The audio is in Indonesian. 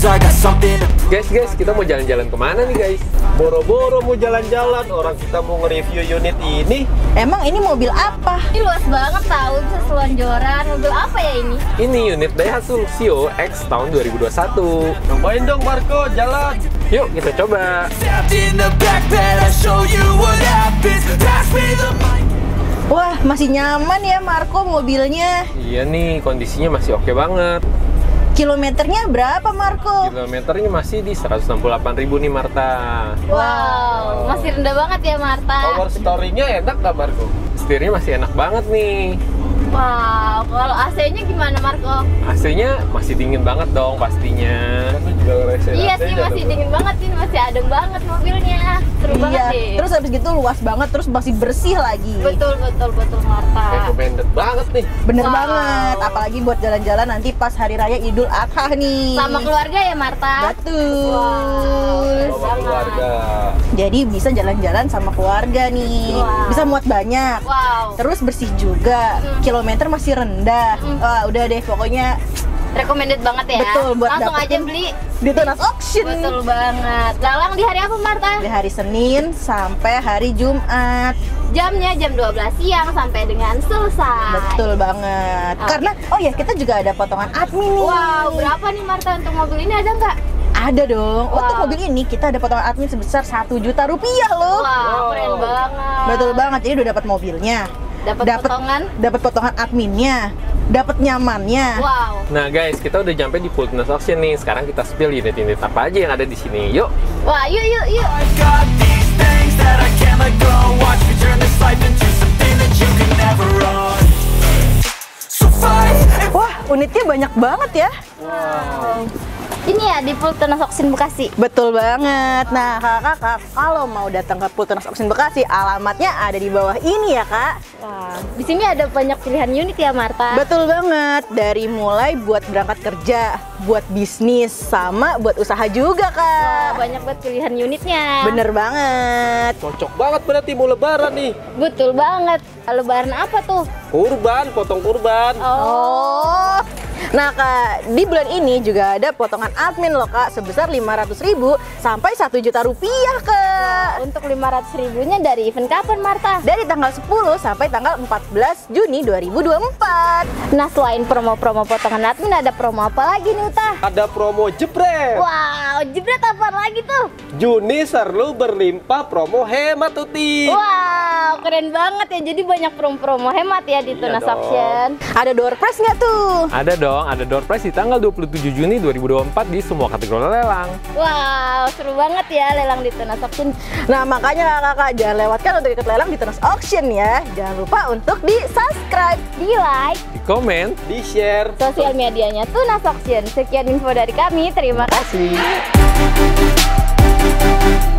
cause I got something to Guys, kita mau jalan-jalan kemana nih guys? Boro-boro mau jalan-jalan, orang kita mau nge-review unit ini. Emang ini mobil apa? Ini luas banget tahu, bisa selonjoran. Mobil apa ya ini? Ini unit Daihatsu Luxio X tahun 2021. Cobain dong Marco, jalan. Yuk kita coba. Stabbed in the back bed, I'll show you what happens. Pass me the mic. Wah, masih nyaman ya Marco mobilnya. Iya nih, kondisinya masih oke banget. Kilometernya berapa Marco? Kilometernya masih di 168.000 nih Marta. Wow, masih rendah banget ya Marta. Power story-nya enak gak Marco? Setirnya masih enak banget nih. Wow, kalau AC-nya gimana Marco? AC-nya masih dingin banget dong pastinya. Aku juga ngerasain Iya AC-nya sih, masih dong. dingin banget sih, masih adem banget mobilnya. Seru banget Iya, deh. terus habis gitu luas banget, terus masih bersih lagi. Betul Marta. Recommended banget nih. Bener Wow. banget, apalagi buat jalan-jalan nanti pas Hari Raya Idul Adha nih. Sama keluarga ya Marta? Betul. Sama keluarga. Jadi bisa jalan-jalan sama keluarga nih. Wow. Bisa muat banyak. Wow, Terus bersih juga. Kilometer masih rendah. Wah, udah deh pokoknya recommended banget ya. Betul, buat langsung aja dapetin. beli. di Tunas Auction. Betul banget. Lalang di hari apa Marta? Di hari Senin sampai hari Jumat. Jamnya jam 12 siang sampai dengan selesai. Betul banget. Oke. Karena oh ya kita juga ada potongan admin nih. Wow, berapa nih Marta untuk mobil ini, ada nggak? Ada dong. Wow. Untuk mobil ini kita ada potongan admin sebesar 1 juta rupiah loh. Wow, keren banget. Betul banget. Jadi udah dapat mobilnya. Dapat potongan. Dapat potongan adminnya. Dapat nyamannya. Wow. Nah guys, kita udah sampai di full Tunas Auction nih. Sekarang kita spill unit-unit apa aja yang ada di sini. Yuk. Wah, yuk. I got these things that I can't let go. Watch me turn this life into something that you can never run. So fight and Wah, unitnya banyak banget ya. Ini ya di Full Tunas Auction Bekasi. Betul banget. Nah, kakak-kakak, kalau mau datang ke Full Tunas Auction Bekasi, alamatnya ada di bawah ini ya, Kak. Wah, di sini ada banyak pilihan unit ya Marta. Betul banget. Dari mulai buat berangkat kerja, buat bisnis, sama buat usaha juga, Wah, Kak. banyak banget pilihan unitnya. Bener banget. Cocok banget berarti mau lebaran nih. Betul banget. Lebaran apa tuh? Kurban, potong kurban. Oh. Nah, Kak, di bulan ini juga ada potongan admin loh, Kak, sebesar 500.000 sampai 1 juta rupiah, Kak. Untuk 500.000-nya dari event kapan Marta? Dari tanggal 10 sampai tanggal 14 Juni 2024. Nah, selain promo-promo potongan admin, ada promo apa lagi nih Uta? Ada promo jebret. Wow, jebret apa lagi tuh? Juni seru berlimpah promo hemat Uti. Wow, keren banget ya. Jadi banyak promo-promo hemat ya di Tunas dong. Auction. Ada door prize nggak tuh? Ada dong, ada door prize di tanggal 27 Juni 2024 di semua kategori lelang. Wow, seru banget ya lelang di Tunas Auction. Nah, makanya kakak jangan lewatkan untuk ikut lelang di Tunas Auction ya. Jangan lupa untuk di-subscribe. Di like Di komen. Di share. sosial medianya Tunas Auction. Sekian info dari kami. Terima kasih. Kasih.